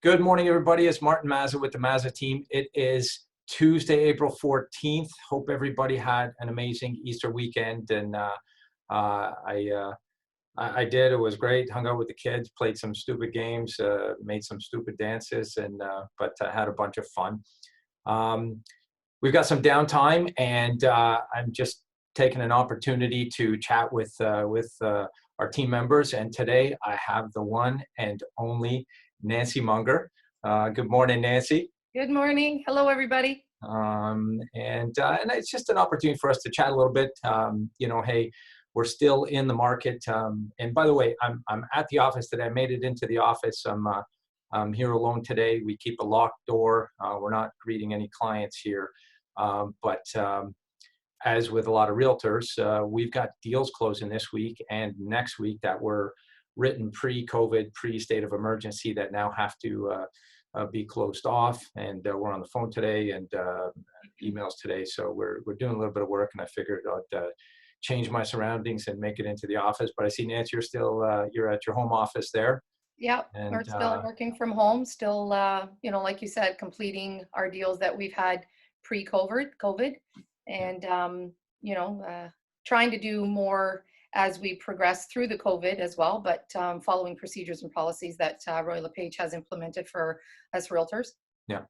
Good morning, everybody. It's Martin Mazza with the Mazza Team. It is Tuesday, April 14th. Hope everybody had an amazing Easter weekend, and I did. It was great. Hung out with the kids, played some stupid games, made some stupid dances, and but had a bunch of fun. We've got some downtime, and I'm just taking an opportunity to chat with our team members. And today I have the one and only Nancy Mungar. Good morning, Nancy. Good morning. Hello, everybody. And it's just an opportunity for us to chat a little bit. Hey, we're still in the market. And by the way, I'm at the office today. I made it into the office. I'm here alone today. We keep a locked door. We're not greeting any clients here. But as with a lot of realtors, we've got deals closing this week and next week that were written pre-COVID, pre-state of emergency that now have to be closed off. And we're on the phone today and emails today. So we're doing a little bit of work, and I figured I'd change my surroundings and make it into the office. But I see, Nancy, you're still you're at your home office there. Yep, we're still working from home, still, like you said, completing our deals that we've had pre-COVID, and, trying to do more as we progress through the COVID as well, but following procedures and policies that Roy LePage has implemented for us realtors. Yeah.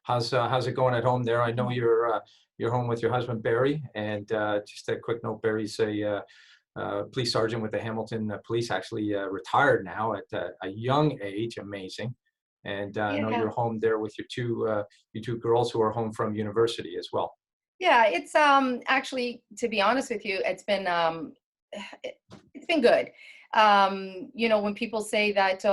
How's it going at home there? I know you're home with your husband, Barry, and just a quick note, Barry's a police sergeant with the Hamilton Police, actually retired now at a young age. Amazing. And I know you're home there with your two girls who are home from university as well. Yeah, it's actually, to be honest with you, it's been good. When people say that,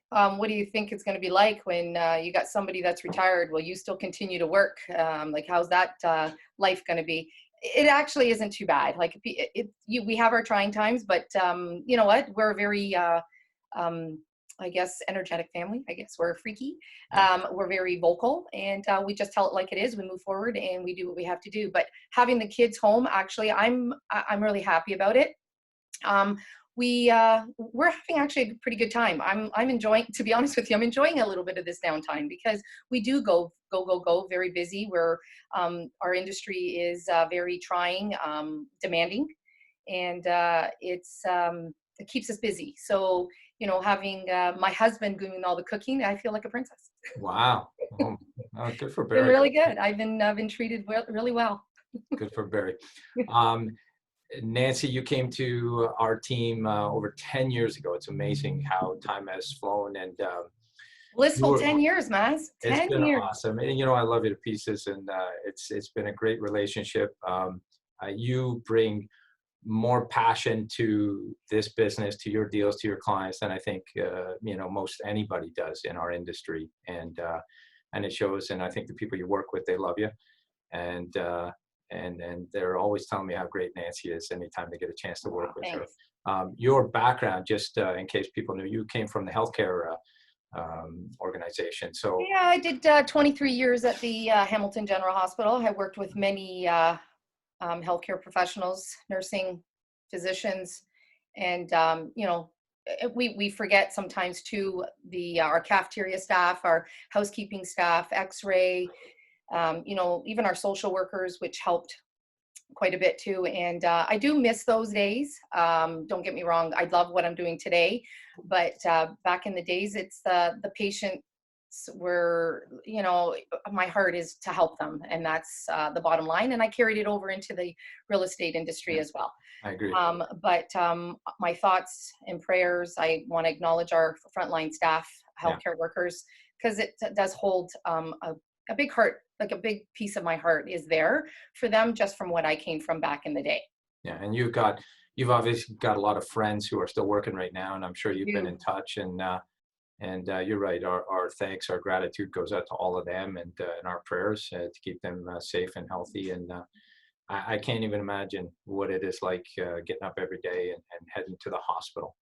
what do you think it's going to be like when you got somebody that's retired? Will you still continue to work? Like, how's that life going to be? It actually isn't too bad. Like, we have our trying times, but you know what? We're a very, I guess, energetic family. I guess we're freaky. We're very vocal, and we just tell it like it is. We move forward and we do what we have to do. But having the kids home, actually, I'm really happy about it. We're having actually a pretty good time. I'm enjoying, to be honest with you, I'm enjoying a little bit of this downtime because we do go very busy. Our industry is very trying, demanding, and it keeps us busy. So, having my husband doing all the cooking, I feel like a princess. Wow. Oh, good for Barry. Been really good. I've been treated really well. Good for Barry. Nancy, you came to our team over 10 years ago. It's amazing how time has flown, and blissful 10 years, Maz. 10 it's been years. awesome. And I love you to pieces, and it's been a great relationship. You bring more passion to this business, to your deals, to your clients than I think most anybody does in our industry, and it shows. And I think the people you work with, they love you, and they're always telling me how great Nancy is anytime they get a chance to work with her. Your background, just in case people knew, you came from the healthcare organization. So yeah, I did 23 years at the Hamilton General Hospital. I worked with many healthcare professionals, nursing, physicians, and we forget sometimes too, our cafeteria staff, our housekeeping staff, X-ray, even our social workers, which helped quite a bit too. And I do miss those days. Don't get me wrong, I love what I'm doing today, but back in the days, it's the patient were, my heart is to help them, and that's the bottom line. And I carried it over into the real estate industry as well. I agree. But my thoughts and prayers, I want to acknowledge our frontline staff, healthcare workers, because it does hold a big heart, like a big piece of my heart is there for them, just from what I came from back in the day. Yeah, and you've obviously got a lot of friends who are still working right now, and I'm sure you've been in touch, and you're right. Our thanks, our gratitude goes out to all of them, and our prayers to keep them safe and healthy. And I can't even imagine what it is like getting up every day and heading to the hospital.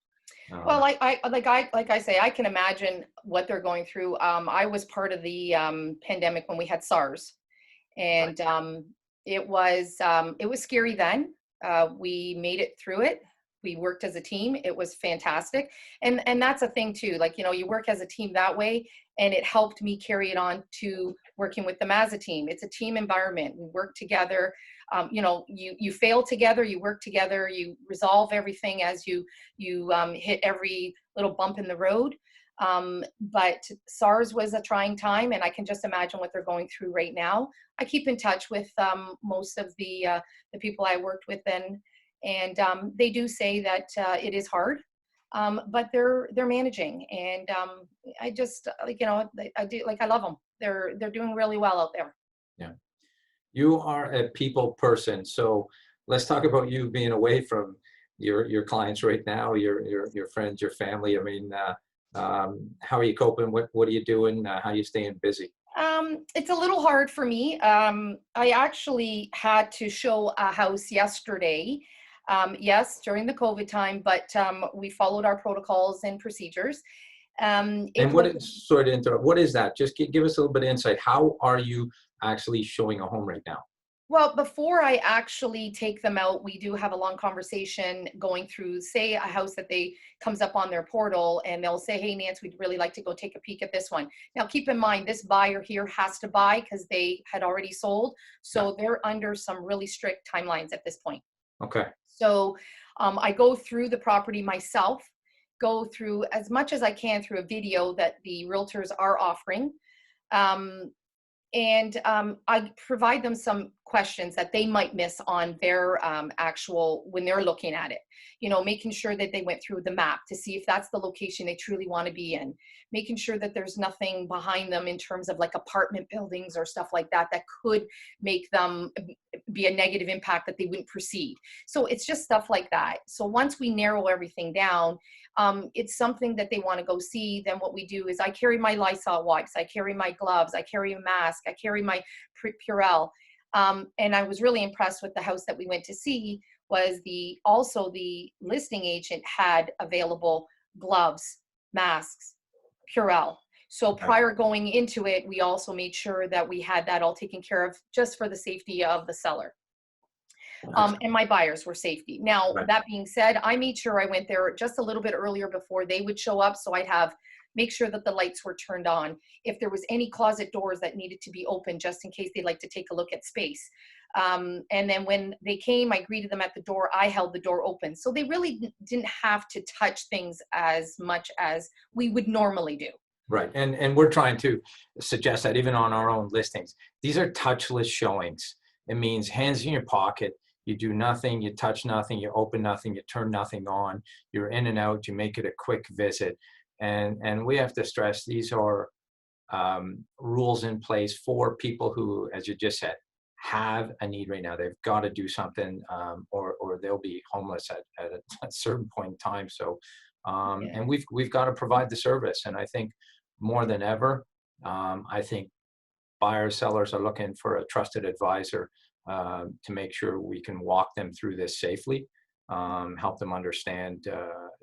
Well, like I say, I can imagine what they're going through. I was part of the pandemic when we had SARS, and it was scary then. We made it through it. we worked as a team. It was fantastic. And that's a thing too, like, you know, you work as a team that way, and it helped me carry it on to working with the Mazza team. It's a team environment. We work together. You know, you fail together, you work together, you resolve everything as you hit every little bump in the road. But SARS was a trying time, and I can just imagine what they're going through right now. I keep in touch with most of the people I worked with then, and they do say that it is hard, but they're managing, and I just like, you know, I do, like, I love them. They're doing really well out there. Yeah. You are a people person, so let's talk about you being away from your clients right now, your friends, your family. I mean, how are you coping? What are you doing? How are you staying busy? It's a little hard for me. I actually had to show a house yesterday. Yes, during the COVID time, but we followed our protocols and procedures. It And what was is, sorry to interrupt, what is that? Just give us a little bit of insight. How are you actually showing a home right now? Well, before I actually take them out, we do have a long conversation going through, say, a house that they comes up on their portal, and they'll say, "Hey, Nance, we'd really like to go take a peek at this one." Now, keep in mind, this buyer here has to buy because they had already sold, Yeah. so they're under some really strict timelines at this point. Okay. So I go through the property myself, go through as much as I can through a video that the realtors are offering. Um, and I provide them some questions that they might miss on their actual, when they're looking at it. You know, making sure that they went through the map to see if that's the location they truly want to be in, making sure that there's nothing behind them in terms of like apartment buildings or stuff like that that could make them be a negative impact that they wouldn't proceed. So it's just stuff like that. So once we narrow everything down, it's something that they want to go see, then what we do is I carry my Lysol wipes, I carry my gloves, I carry a mask, I carry my Purell. And I was really impressed with the house that we went to see, was also the listing agent had available gloves, masks, Purell. So Okay. prior going into it, we also made sure that we had that all taken care of just for the safety of the seller. Excellent. And my buyers were safety. Now, Right. that being said, I made sure I went there just a little bit earlier before they would show up. So I'd make sure that the lights were turned on. If there was any closet doors that needed to be open, just in case they'd like to take a look at space. And then when they came, I greeted them at the door. I held the door open. So they really didn't have to touch things as much as we would normally do. Right. And we're trying to suggest that even on our own listings, these are touchless showings. It means hands in your pocket. You do nothing, you touch nothing, you open nothing, you turn nothing on, you're in and out, you make it a quick visit. And we have to stress these are rules in place for people who, as you just said, have a need right now. They've got to do something, or they'll be homeless at a certain point in time. So, Yeah. and we've got to provide the service. And I think more than ever, I think buyers, sellers are looking for a trusted advisor to make sure we can walk them through this safely, help them understand,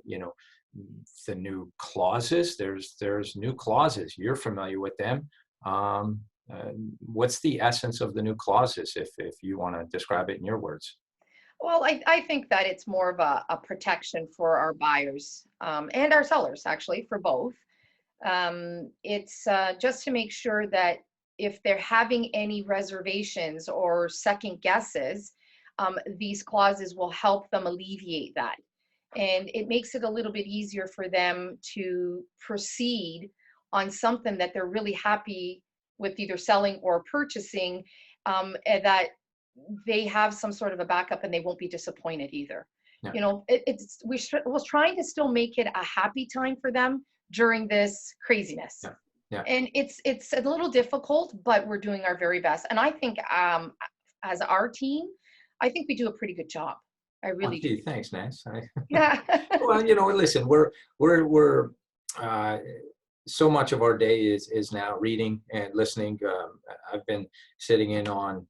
you know, the new clauses. There's new clauses. You're familiar with them. What's the essence of the new clauses, if you want to describe it in your words? Well, I think that it's more of a protection for our buyers and our sellers, actually, for both. It's just to make sure that if they're having any reservations or second guesses, these clauses will help them alleviate that. And it makes it a little bit easier for them to proceed on something that they're really happy with, either selling or purchasing, and that they have some sort of a backup and they won't be disappointed either. Yeah. You know, was trying to still make it a happy time for them during this craziness. Yeah. Yeah. And it's a little difficult, but we're doing our very best. And I think as our team, I think we do a pretty good job. I Oh, really do. gee, thanks, Nance. Yeah. Well, you know, listen, we're uh, so much of our day is now reading and listening. I've been sitting in on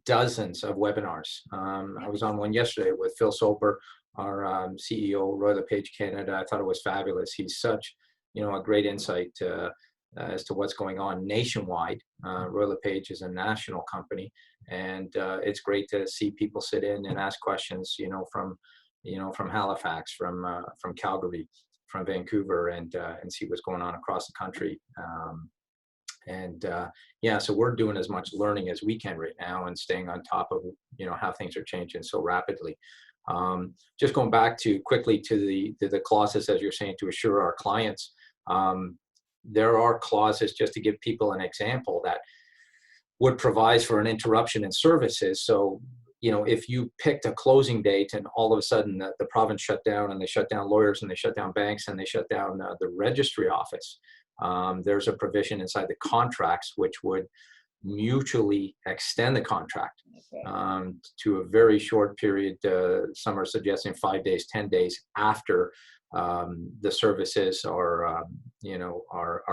dozens of webinars. I was on one yesterday with Phil Soper, our CEO, Royal LePage Canada. I thought it was fabulous. He's such, you know, a great insight as to what's going on nationwide. Royal LePage is a national company, and it's great to see people sit in and ask questions, you know, from from Halifax, from Calgary, from Vancouver, and see what's going on across the country. Yeah, so we're doing as much learning as we can right now and staying on top of how things are changing so rapidly. Just going back to quickly to the clauses, as you're saying, to assure our clients. There are clauses, just to give people an example, that would provide for an interruption in services. So, if you picked a closing date and all of a sudden the province shut down, and they shut down lawyers, and they shut down banks, and they shut down the registry office, there's a provision inside the contracts which would mutually extend the contract to a very short period. Some are suggesting 5 days, 10 days after the services are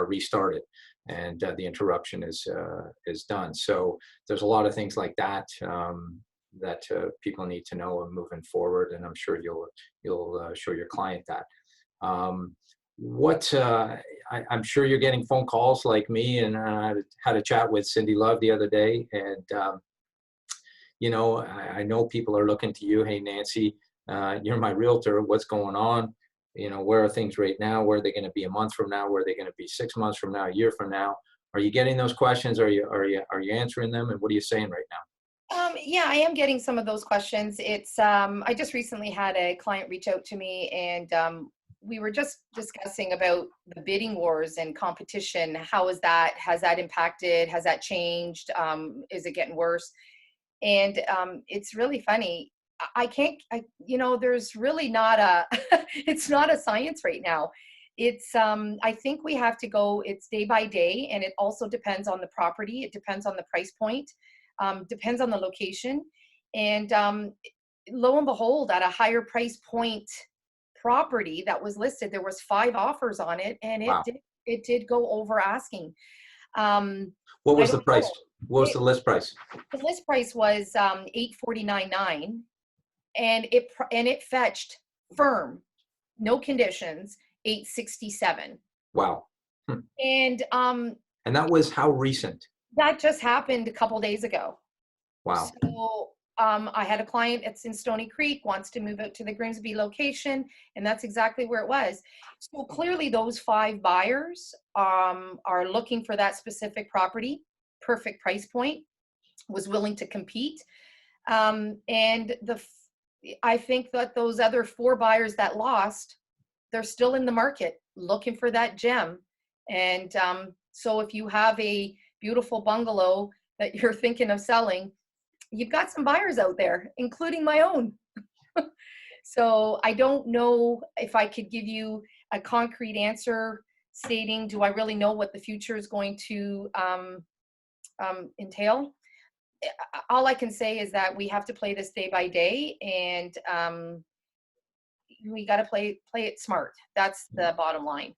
restarted and the interruption is done. So there's a lot of things like that that people need to know moving forward, and I'm sure you'll show your client that. I'm sure you're getting phone calls like me, and I had a chat with Cindy Love the other day, and I know people are looking to you. Hey, Nancy, you're my realtor. What's going on? Where are things right now? Where are they going to be a month from now? Where are they going to be 6 months from now? A year from now? Are you getting those questions? Are you answering them? And what are you saying right now? Yeah, I am getting some of those questions. It's I just recently had a client reach out to me, and we were just discussing about the bidding wars and competition. Has that impacted? Has that changed? Is it getting worse? And it's really funny. There's really not it's not a science right now. It's, I think we have to go, it's day by day, and it also depends on the property. It depends on the price point, depends on the location. And lo and behold, at a higher price point property that was listed, there was 5 offers on it, and Wow. it did go over asking. What was the price? What was the list price? The list price was $849.9, and it fetched firm, no conditions, $867. Wow. And that was how recent? That just happened a couple days ago. Wow. So I had a client that's in Stony Creek, wants to move out to the Grimsby location, and that's exactly where it was. So clearly those 5 buyers are looking for that specific property, perfect price point, was willing to compete. And I think that those other 4 buyers that lost, they're still in the market looking for that gem. And so if you have a beautiful bungalow that you're thinking of selling, you've got some buyers out there, including my own. So I don't know if I could give you a concrete answer stating, do I really know what the future is going to entail? All I can say is that we have to play this day by day, and we got to play it smart. That's the bottom line.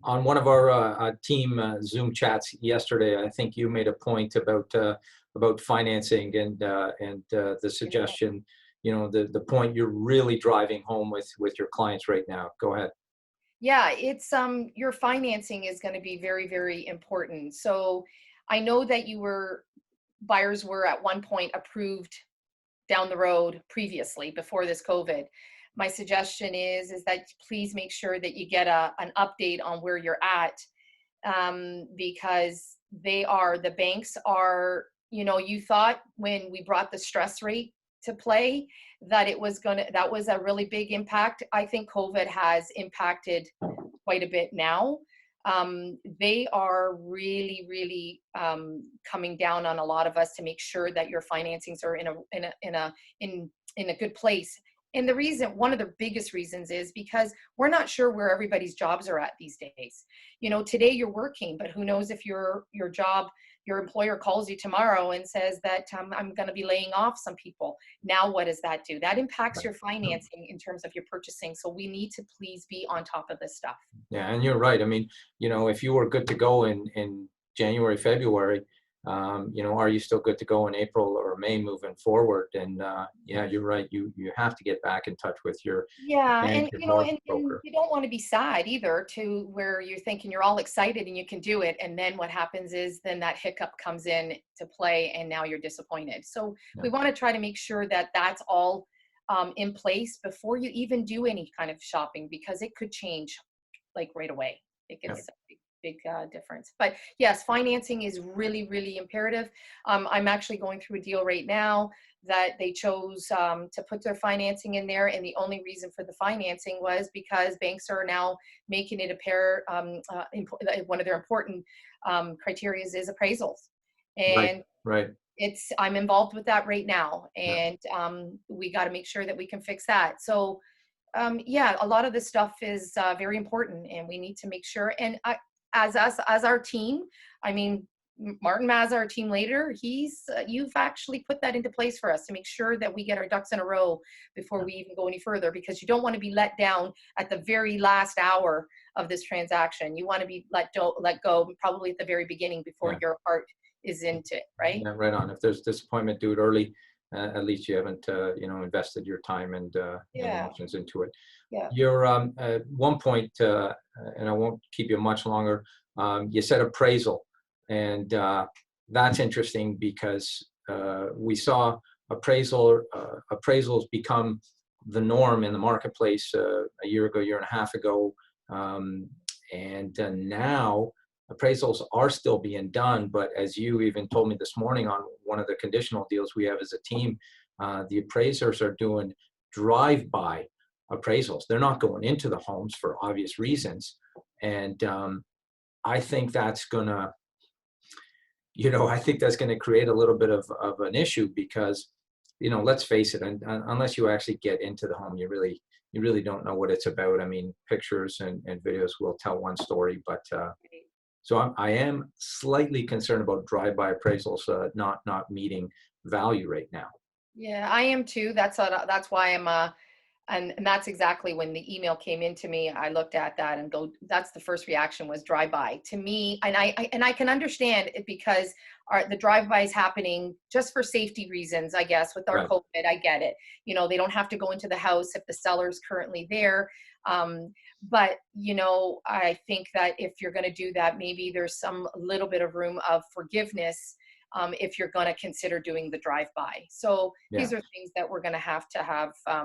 On one of our team Zoom chats yesterday, I think you made a point about financing and the suggestion, the point you're really driving home with your clients right now. Go ahead. Yeah, it's your financing is going to be very, very important. So I know that buyers were at one point approved down the road previously before this COVID. My suggestion is that please make sure that you get an update on where you're at, because the banks are, you thought when we brought the stress rate to play that that was a really big impact. I think COVID has impacted quite a bit now. They are really, really coming down on a lot of us to make sure that your financings are in a good place. And one of the biggest reasons is because we're not sure where everybody's jobs are at these days. Today you're working, but who knows if your employer calls you tomorrow and says that I'm going to be laying off some people. Now, what does that do? That impacts your financing in terms of your purchasing. So we need to please be on top of this stuff. Yeah, and you're right. I mean, if you were good to go in January, February, are you still good to go in April or May moving forward? And yeah, you're right. You have to get back in touch with your and broker. You don't want to be sad either, to where you're thinking you're all excited and you can do it, and then what happens is then that hiccup comes in to play, and now you're disappointed. So we want to try to make sure that that's all in place before you even do any kind of shopping, because it could change like right away. It Yeah. gets a big difference. But yes, financing is really, really imperative. I'm actually going through a deal right now that they chose to put their financing in there. And the only reason for the financing was because banks are now making it one of their important criteria is appraisals. Right. And Right. I'm involved with that right now. Yeah. And we got to make sure that we can fix that. So yeah, a lot of this stuff is very important, and we need to make sure. And as our team, I mean, Martin Mazza, our team leader, you've actually put that into place for us to make sure that we get our ducks in a row before we even go any further, because you don't want to be let down at the very last hour of this transaction. You want to be let go probably at the very beginning before your heart is into it, right? Yeah, right on. If there's disappointment, do it early. At least you haven't, invested your time and emotions into it. Yeah. You're at one point, and I won't keep you much longer. You said appraisal, and that's interesting because we saw appraisals become the norm in the marketplace a year and a half ago, and now appraisals are still being done. But as you even told me this morning on one of the conditional deals we have as a team, the appraisers are doing drive-by appraisals. They're not going into the homes for obvious reasons. And I think that's gonna, create a little bit of an issue because, let's face it, and unless you actually get into the home, you really don't know what it's about. I mean, pictures and videos will tell one story, but so I am slightly concerned about drive-by appraisals not meeting value right now. Yeah, I am too. That's why I'm and that's exactly when the email came into me. I looked at that and that's the first reaction was drive-by to me. And I can understand it because the drive-by is happening just for safety reasons, I guess, with our Right. COVID. I get it. They don't have to go into the house if the seller's currently there. But, I think that if you're going to do that, maybe there's some little bit of room of forgiveness if you're going to consider doing the drive-by. So these are things that we're going to have. I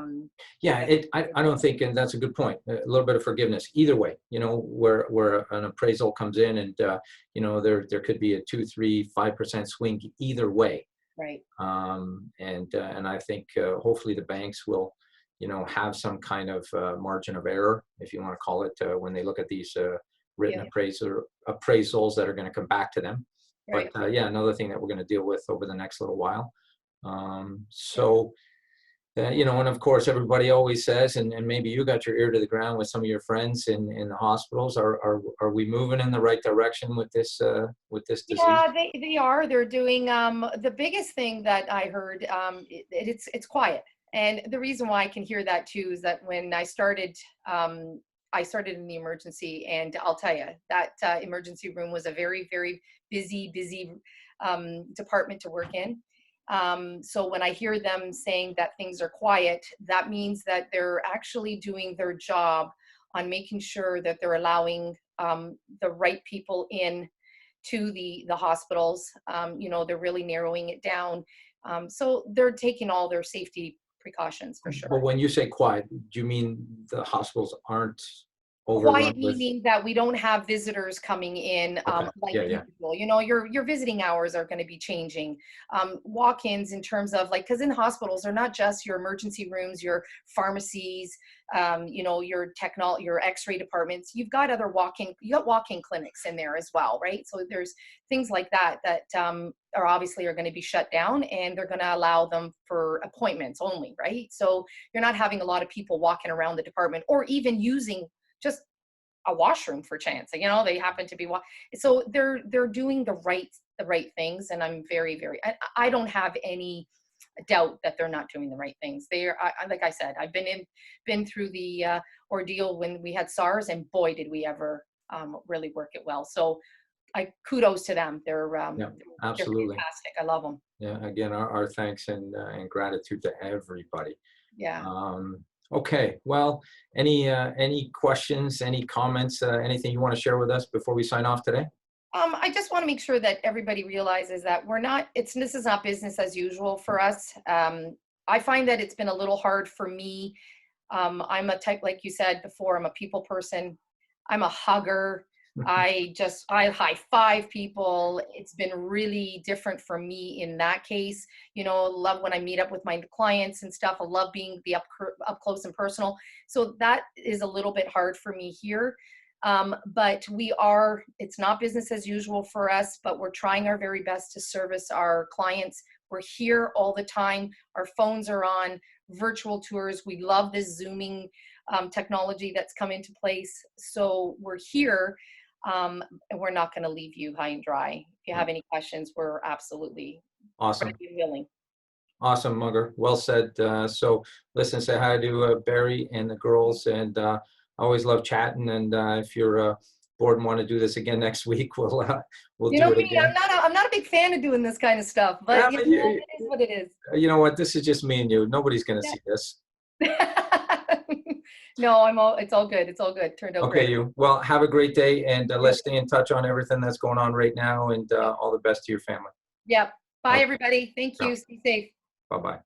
don't think, and that's a good point, a little bit of forgiveness either way, where an appraisal comes in and, there could be a 2, 3, 5% swing either way. Right. And I think hopefully the banks will, have some kind of margin of error, if you want to call it, when they look at these written appraisals that are going to come back to them. Right. But another thing that we're going to deal with over the next little while. And of course, everybody always says, and maybe you got your ear to the ground with some of your friends in the hospitals. Are we moving in the right direction with this disease? Yeah, they are. They're doing the biggest thing that I heard. It's quiet, and the reason why I can hear that too is that when I started in the emergency, and I'll tell you that emergency room was a very, very busy department to work in. So when I hear them saying that things are quiet, that means that they're actually doing their job on making sure that they're allowing the right people in to the hospitals. They're really narrowing it down. So they're taking all their safety precautions for sure. But when you say quiet, do you mean the hospitals aren't overrun? Quiet meaning that we don't have visitors coming in like usual. Your visiting hours are going to be changing. Walk-ins in terms of because in hospitals they're not just your emergency rooms, your pharmacies, your X-ray departments. You've got walk-in clinics in there as well, right? So there's things like that are going to be shut down, and they're going to allow them for appointments only, right? So you're not having a lot of people walking around the department or even using just a washroom for chance. They happen to be so they're doing the right things, and I'm very, very. I don't have any doubt that they're not doing the right things. They are, like I said, I've been through the ordeal when we had SARS, and boy, did we ever really work it well. So kudos to them. They're absolutely they're fantastic. I love them. Yeah, again, our thanks and gratitude to everybody. Yeah. Okay, well, any questions, any comments, anything you want to share with us before we sign off today? I just want to make sure that everybody realizes that this is not business as usual for us. I find that it's been a little hard for me. I'm a type, like you said before, I'm a people person. I'm a hugger. I high five people. It's been really different for me in that case. You know, love when I meet up with my clients and stuff. I love being up close and personal. So that is a little bit hard for me here. But it's not business as usual for us, but we're trying our very best to service our clients. We're here all the time. Our phones are on, virtual tours. We love this Zooming technology that's come into place. So we're here, and we're not going to leave you high and dry. If you have any questions, we're absolutely Awesome. ready and willing. Awesome, Mungar. Well said. So listen, say hi to Barry and the girls, and I always love chatting. And if you're bored and want to do this again next week, we'll You do know it me, again. I'm not a big fan of doing this kind of stuff, but Yeah, you know, it is what it is. you know what? This is just me and you. Nobody's going to see this. No, it's all good. It's all good. Turned out Okay, great. well, have a great day, and let's stay in touch on everything that's going on right now, and all the best to your family. Yep. Bye, Okay. everybody. Thank you. Stay safe. Bye-bye.